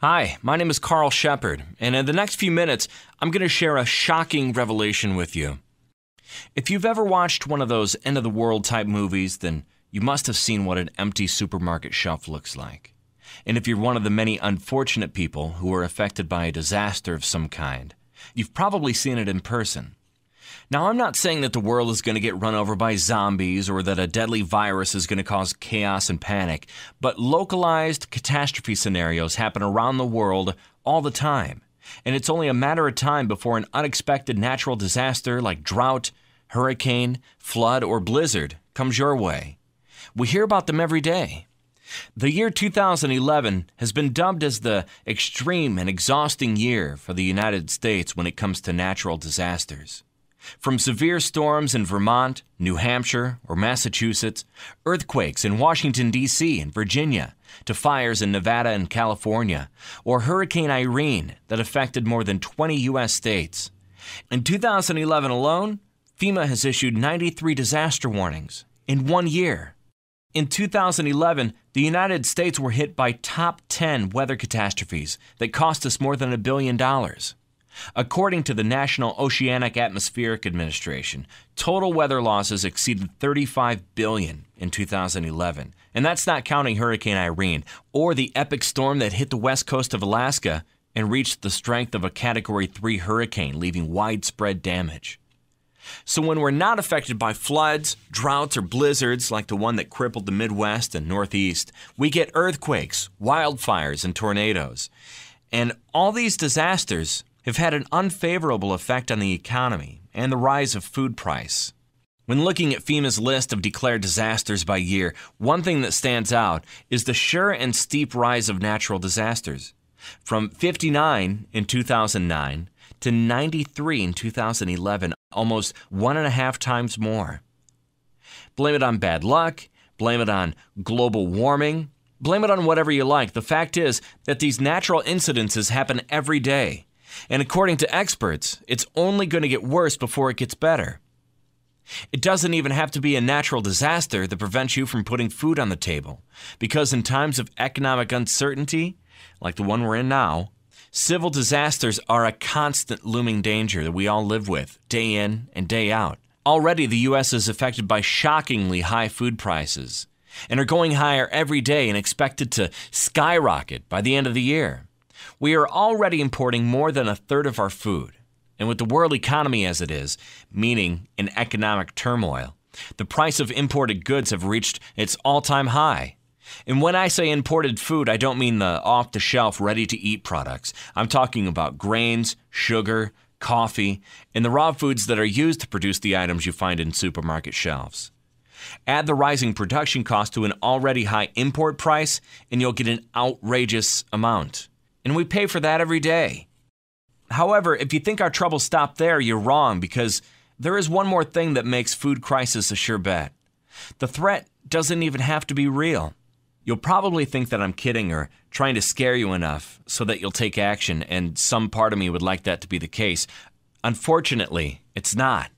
Hi, my name is Carl Shepard, and in the next few minutes, I'm going to share a shocking revelation with you. If you've ever watched one of those end-of-the-world type movies, then you must have seen what an empty supermarket shelf looks like. And if you're one of the many unfortunate people who are affected by a disaster of some kind, you've probably seen it in person. Now, I'm not saying that the world is going to get run over by zombies or that a deadly virus is going to cause chaos and panic, but localized catastrophe scenarios happen around the world all the time, and it's only a matter of time before an unexpected natural disaster like drought, hurricane, flood, or blizzard comes your way. We hear about them every day. The year 2011 has been dubbed as the extreme and exhausting year for the United States when it comes to natural disasters. From severe storms in Vermont, New Hampshire, or Massachusetts, earthquakes in Washington, D.C. and Virginia, to fires in Nevada and California, or Hurricane Irene that affected more than 20 U.S. states. In 2011 alone, FEMA has issued 93 disaster warnings in 1 year. In 2011, the United States were hit by top 10 weather catastrophes that cost us more than $1 billion. According to the National Oceanic Atmospheric Administration, total weather losses exceeded $35 billion in 2011. And that's not counting Hurricane Irene or the epic storm that hit the west coast of Alaska and reached the strength of a Category 3 hurricane, leaving widespread damage. So when we're not affected by floods, droughts, or blizzards like the one that crippled the Midwest and Northeast, we get earthquakes, wildfires, and tornadoes. And all these disasters have had an unfavorable effect on the economy and the rise of food price. When looking at FEMA's list of declared disasters by year, one thing that stands out is the sure and steep rise of natural disasters. From 59 in 2009 to 93 in 2011, almost 1.5 times more. Blame it on bad luck, blame it on global warming, blame it on whatever you like. The fact is that these natural incidences happen every day. And according to experts, it's only going to get worse before it gets better. It doesn't even have to be a natural disaster that prevents you from putting food on the table, because in times of economic uncertainty, like the one we're in now, civil disasters are a constant looming danger that we all live with, day in and day out. Already, the U.S. is affected by shockingly high food prices, and are going higher every day and expected to skyrocket by the end of the year. We are already importing more than a third of our food. And with the world economy as it is, meaning in economic turmoil, the price of imported goods have reached its all-time high. And when I say imported food, I don't mean the off-the-shelf, ready-to-eat products. I'm talking about grains, sugar, coffee, and the raw foods that are used to produce the items you find in supermarket shelves. Add the rising production cost to an already high import price, and you'll get an outrageous amount. And we pay for that every day. However, if you think our troubles stop there, you're wrong, because there is one more thing that makes food crisis a sure bet. The threat doesn't even have to be real. You'll probably think that I'm kidding or trying to scare you enough so that you'll take action, and some part of me would like that to be the case. Unfortunately, it's not.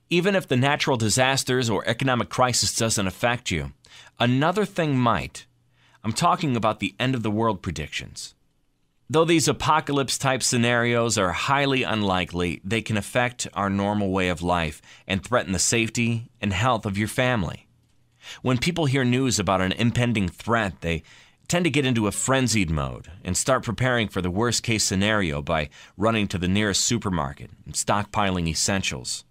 Even if the natural disasters or economic crisis doesn't affect you, another thing might. I'm talking about the end of the world predictions. Though these apocalypse-type scenarios are highly unlikely, they can affect our normal way of life and threaten the safety and health of your family. When people hear news about an impending threat, they tend to get into a frenzied mode and start preparing for the worst-case scenario by running to the nearest supermarket and stockpiling essentials.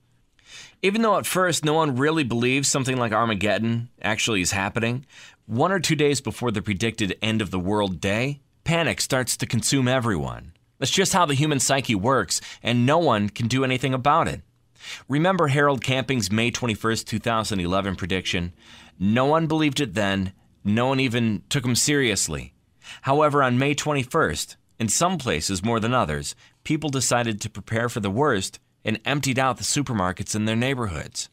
Even though at first no one really believes something like Armageddon actually is happening, 1 or 2 days before the predicted end of the world day, panic starts to consume everyone. That's just how the human psyche works, and no one can do anything about it. Remember Harold Camping's May 21st, 2011 prediction? No one believed it then. No one even took him seriously. However, on May 21st, in some places more than others, people decided to prepare for the worst and emptied out the supermarkets in their neighborhoods.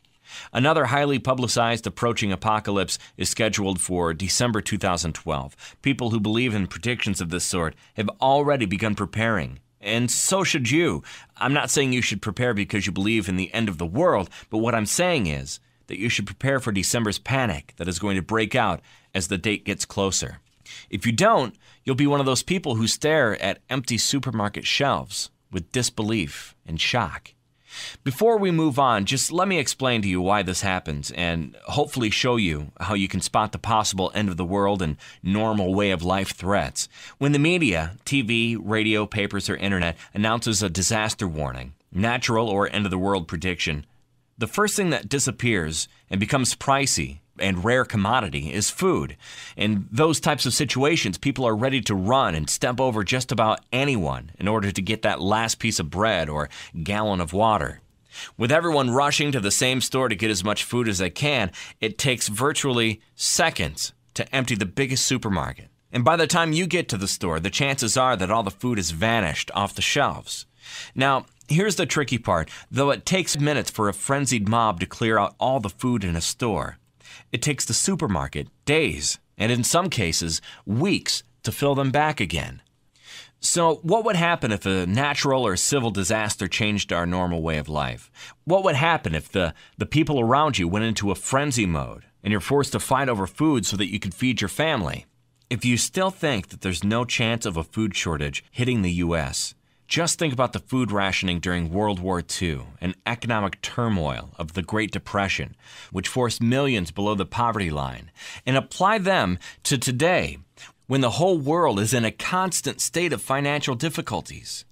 Another highly publicized approaching apocalypse is scheduled for December 2012. People who believe in predictions of this sort have already begun preparing, and so should you. I'm not saying you should prepare because you believe in the end of the world, but what I'm saying is that you should prepare for December's panic that is going to break out as the date gets closer. If you don't, you'll be one of those people who stare at empty supermarket shelves with disbelief and shock. Before we move on, just let me explain to you why this happens and hopefully show you how you can spot the possible end of the world and normal way of life threats. When the media, TV, radio, papers, or internet announces a disaster warning, natural or end of the world prediction, the first thing that disappears and becomes pricey and rare commodity is food. In those types of situations, people are ready to run and step over just about anyone in order to get that last piece of bread or gallon of water. With everyone rushing to the same store to get as much food as they can, it takes virtually seconds to empty the biggest supermarket. And by the time you get to the store, the chances are that all the food has vanished off the shelves. Now, here's the tricky part. Though it takes minutes for a frenzied mob to clear out all the food in a store, it takes the supermarket days, and in some cases, weeks to fill them back again. So what would happen if a natural or civil disaster changed our normal way of life? What would happen if the people around you went into a frenzy mode and you're forced to fight over food so that you could feed your family? If you still think that there's no chance of a food shortage hitting the U.S., just think about the food rationing during World War II and economic turmoil of the Great Depression, which forced millions below the poverty line, and apply them to today, when the whole world is in a constant state of financial difficulties.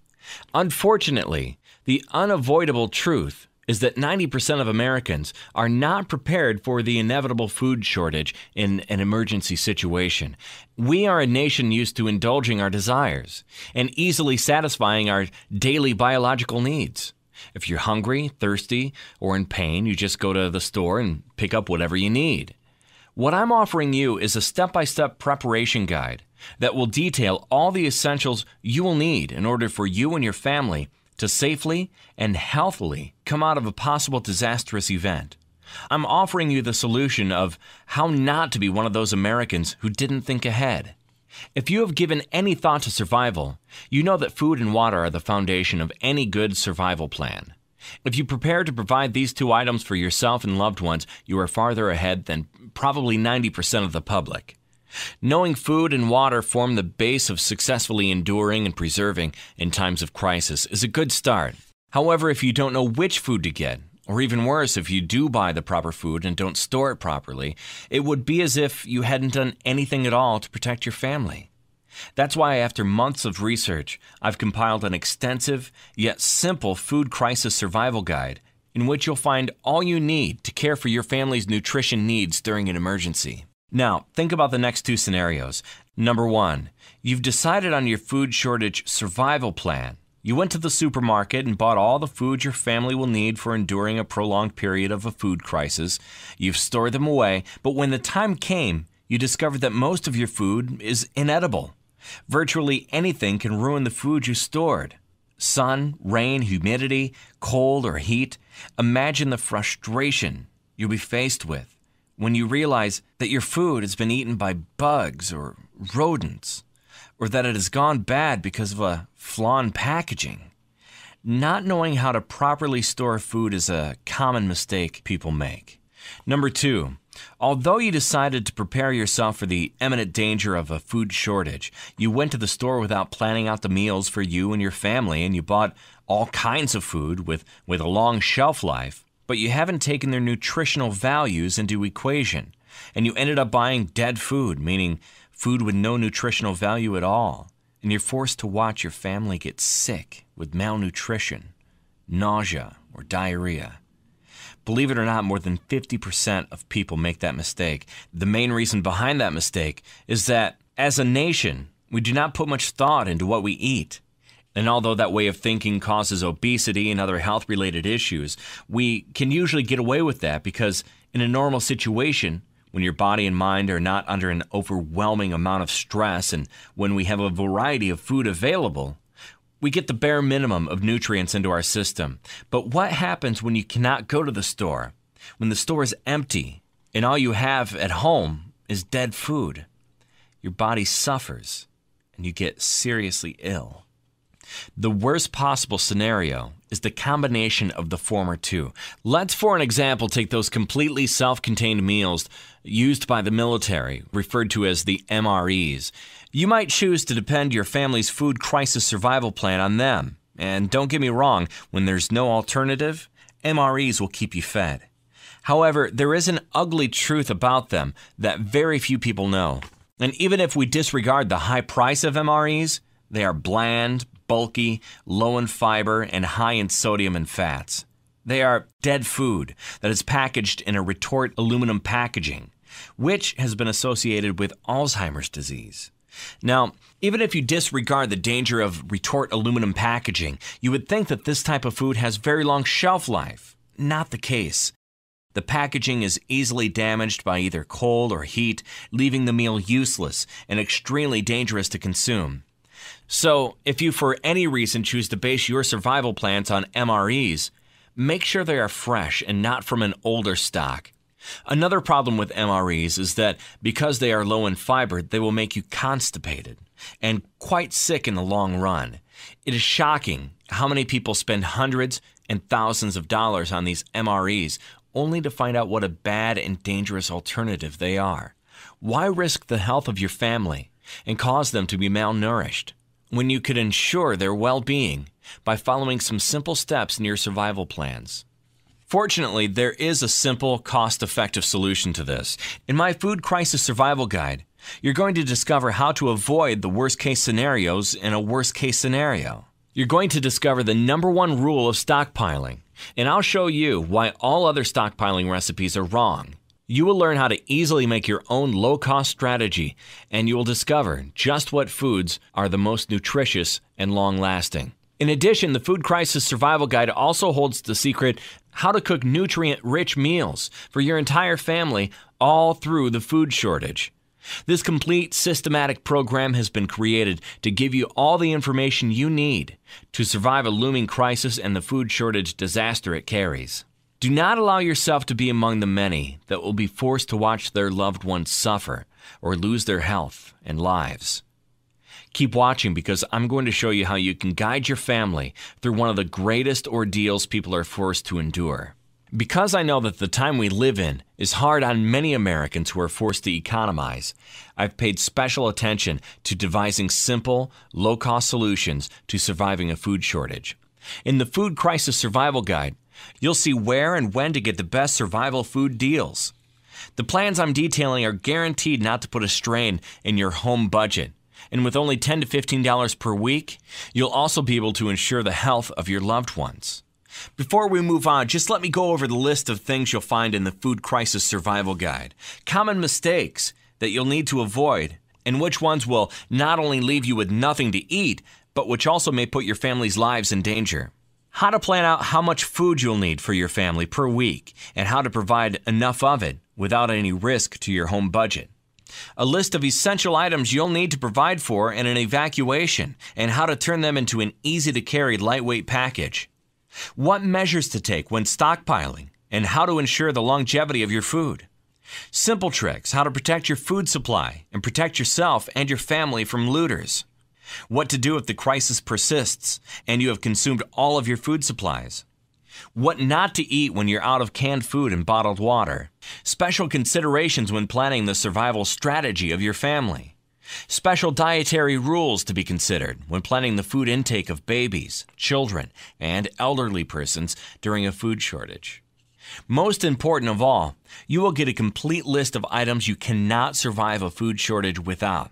Unfortunately, the unavoidable truth is that 90% of Americans are not prepared for the inevitable food shortage in an emergency situation. We are a nation used to indulging our desires and easily satisfying our daily biological needs. If you're hungry, thirsty, or in pain, you just go to the store and pick up whatever you need. What I'm offering you is a step-by-step preparation guide that will detail all the essentials you will need in order for you and your family to safely and healthily come out of a possible disastrous event. I'm offering you the solution of how not to be one of those Americans who didn't think ahead. If you have given any thought to survival, you know that food and water are the foundation of any good survival plan. If you prepare to provide these two items for yourself and loved ones, you are farther ahead than probably 90% of the public. Knowing food and water form the base of successfully enduring and preserving in times of crisis is a good start. However, if you don't know which food to get, or even worse, if you do buy the proper food and don't store it properly, it would be as if you hadn't done anything at all to protect your family. That's why, after months of research, I've compiled an extensive yet simple food crisis survival guide in which you'll find all you need to care for your family's nutrition needs during an emergency. Now, think about the next two scenarios. Number one, you've decided on your food shortage survival plan. You went to the supermarket and bought all the food your family will need for enduring a prolonged period of a food crisis. You've stored them away, but when the time came, you discovered that most of your food is inedible. Virtually anything can ruin the food you stored. Sun, rain, humidity, cold, or heat. Imagine the frustration you'll be faced with when you realize that your food has been eaten by bugs or rodents, or that it has gone bad because of a flaw in packaging. Not knowing how to properly store food is a common mistake people make. Number two, although you decided to prepare yourself for the imminent danger of a food shortage, you went to the store without planning out the meals for you and your family, and you bought all kinds of food with a long shelf life, but you haven't taken their nutritional values into equation, and you ended up buying dead food, meaning food with no nutritional value at all, and you're forced to watch your family get sick with malnutrition, nausea, or diarrhea. Believe it or not, more than 50% of people make that mistake. The main reason behind that mistake is that, as a nation, we do not put much thought into what we eat. And although that way of thinking causes obesity and other health-related issues, we can usually get away with that because in a normal situation, when your body and mind are not under an overwhelming amount of stress and when we have a variety of food available, we get the bare minimum of nutrients into our system. But what happens when you cannot go to the store, when the store is empty and all you have at home is dead food? Your body suffers and you get seriously ill. The worst possible scenario is the combination of the former two. Let's, for an example, take those completely self-contained meals used by the military, referred to as the MREs. You might choose to depend your family's food crisis survival plan on them. And don't get me wrong, when there's no alternative, MREs will keep you fed. However, there is an ugly truth about them that very few people know. And even if we disregard the high price of MREs, they are bland, bulky, low in fiber, and high in sodium and fats. They are dead food that is packaged in a retort aluminum packaging, which has been associated with Alzheimer's disease. Now, even if you disregard the danger of retort aluminum packaging, you would think that this type of food has very long shelf life. Not the case. The packaging is easily damaged by either cold or heat, leaving the meal useless and extremely dangerous to consume. So, if you for any reason choose to base your survival plans on MREs, make sure they are fresh and not from an older stock. Another problem with MREs is that because they are low in fiber, they will make you constipated and quite sick in the long run. It is shocking how many people spend hundreds and thousands of dollars on these MREs only to find out what a bad and dangerous alternative they are. Why risk the health of your family and cause them to be malnourished when you could ensure their well-being by following some simple steps in your survival plans? Fortunately, there is a simple, cost-effective solution to this. In my Food Crisis Survival Guide, you're going to discover how to avoid the worst-case scenarios in a worst-case scenario. You're going to discover the #1 rule of stockpiling, and I'll show you why all other stockpiling recipes are wrong. You will learn how to easily make your own low-cost strategy, and you will discover just what foods are the most nutritious and long-lasting. In addition, the Food Crisis Survival Guide also holds the secret how to cook nutrient-rich meals for your entire family all through the food shortage. This complete systematic program has been created to give you all the information you need to survive a looming crisis and the food shortage disaster it carries. Do not allow yourself to be among the many that will be forced to watch their loved ones suffer or lose their health and lives. Keep watching because I'm going to show you how you can guide your family through one of the greatest ordeals people are forced to endure. Because I know that the time we live in is hard on many Americans who are forced to economize, I've paid special attention to devising simple, low-cost solutions to surviving a food shortage. In the Food Crisis Survival Guide, you'll see where and when to get the best survival food deals. The plans I'm detailing are guaranteed not to put a strain in your home budget. And with only $10 to $15 per week, you'll also be able to ensure the health of your loved ones. Before we move on, just let me go over the list of things you'll find in the Food Crisis Survival Guide. Common mistakes that you'll need to avoid, and which ones will not only leave you with nothing to eat, but which also may put your family's lives in danger. How to plan out how much food you'll need for your family per week, and how to provide enough of it without any risk to your home budget. A list of essential items you'll need to provide for in an evacuation, and how to turn them into an easy-to-carry lightweight package. What measures to take when stockpiling, and how to ensure the longevity of your food. Simple tricks, how to protect your food supply and protect yourself and your family from looters. What to do if the crisis persists and you have consumed all of your food supplies. What not to eat when you're out of canned food and bottled water. Special considerations when planning the survival strategy of your family. Special dietary rules to be considered when planning the food intake of babies, children, and elderly persons during a food shortage. Most important of all, you will get a complete list of items you cannot survive a food shortage without.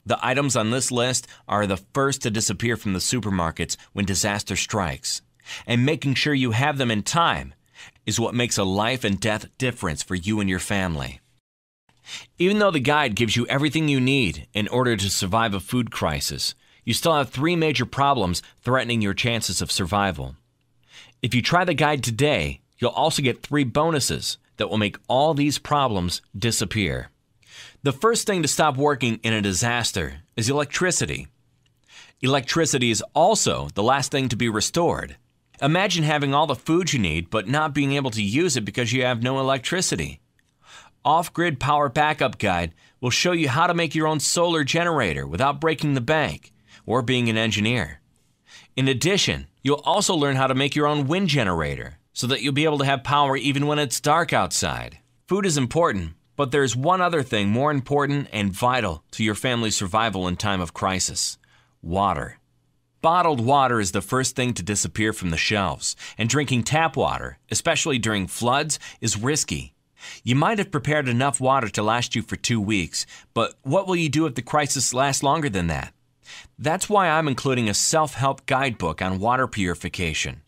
The items on this list are the first to disappear from the supermarkets when disaster strikes. And making sure you have them in time is what makes a life and death difference for you and your family. Even though the guide gives you everything you need in order to survive a food crisis, you still have 3 major problems threatening your chances of survival. If you try the guide today, you'll also get 3 bonuses that will make all these problems disappear. The first thing to stop working in a disaster is electricity. Electricity is also the last thing to be restored. Imagine having all the food you need but not being able to use it because you have no electricity. Off-Grid Power Backup Guide will show you how to make your own solar generator without breaking the bank or being an engineer. In addition, You'll also learn how to make your own wind generator so that you'll be able to have power even when it's dark outside. Food is important, but there's one other thing more important and vital to your family's survival in time of crisis: water. Bottled water is the first thing to disappear from the shelves, and drinking tap water, especially during floods, is risky. You might have prepared enough water to last you for 2 weeks, but what will you do if the crisis lasts longer than that? That's why I'm including a self-help guidebook on water purification.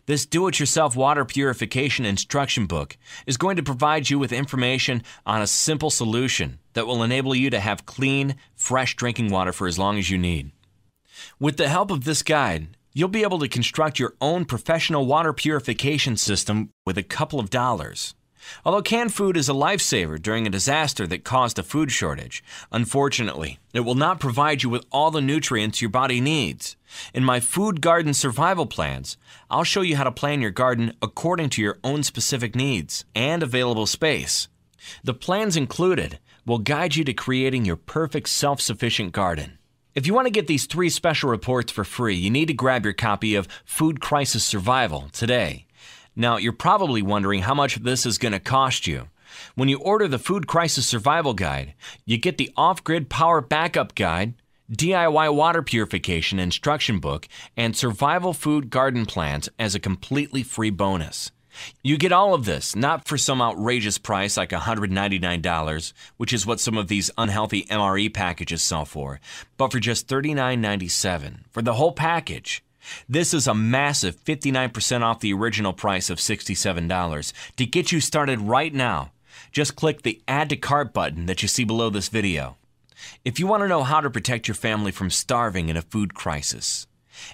This do-it-yourself water purification instruction book is going to provide you with information on a simple solution that will enable you to have clean, fresh drinking water for as long as you need. With the help of this guide, you'll be able to construct your own professional water purification system with a couple of dollars. Although canned food is a lifesaver during a disaster that caused a food shortage, unfortunately, it will not provide you with all the nutrients your body needs. In my Food Garden Survival Plans, I'll show you how to plan your garden according to your own specific needs and available space. The plans included will guide you to creating your perfect self-sufficient garden. If you want to get these 3 special reports for free, you need to grab your copy of Food Crisis Survival today. Now, you're probably wondering how much this is going to cost you. When you order the Food Crisis Survival Guide, you get the Off-Grid Power Backup Guide, DIY Water Purification Instruction Book, and Survival Food Garden Plans as a completely free bonus. You get all of this, not for some outrageous price like $199, which is what some of these unhealthy MRE packages sell for, but for just $39.97 for the whole package. This is a massive 59% off the original price of $67. To get you started right now, just click the Add to Cart button that you see below this video. If you want to know how to protect your family from starving in a food crisis,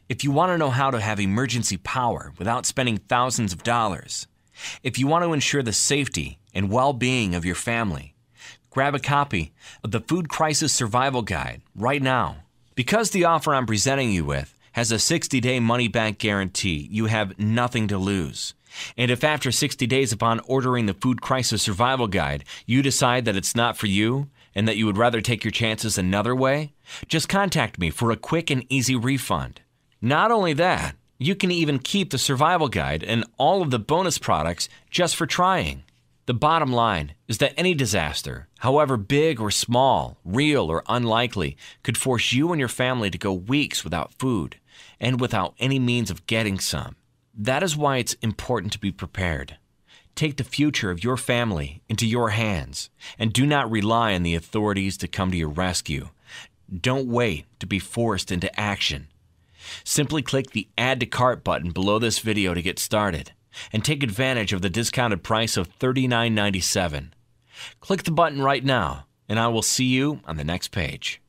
if you want to know how to have emergency power without spending thousands of dollars, if you want to ensure the safety and well-being of your family, grab a copy of the Food Crisis Survival Guide right now. Because the offer I'm presenting you with has a 60-day money-back guarantee, you have nothing to lose. And if after 60 days upon ordering the Food Crisis Survival Guide, you decide that it's not for you and that you would rather take your chances another way, just contact me for a quick and easy refund. Not only that, you can even keep the Survival Guide and all of the bonus products just for trying. The bottom line is that any disaster, however big or small, real or unlikely, could force you and your family to go weeks without food and without any means of getting some. That is why it's important to be prepared. Take the future of your family into your hands and do not rely on the authorities to come to your rescue. Don't wait to be forced into action. Simply click the Add to Cart button below this video to get started and take advantage of the discounted price of $39.97. Click the button right now, and I will see you on the next page.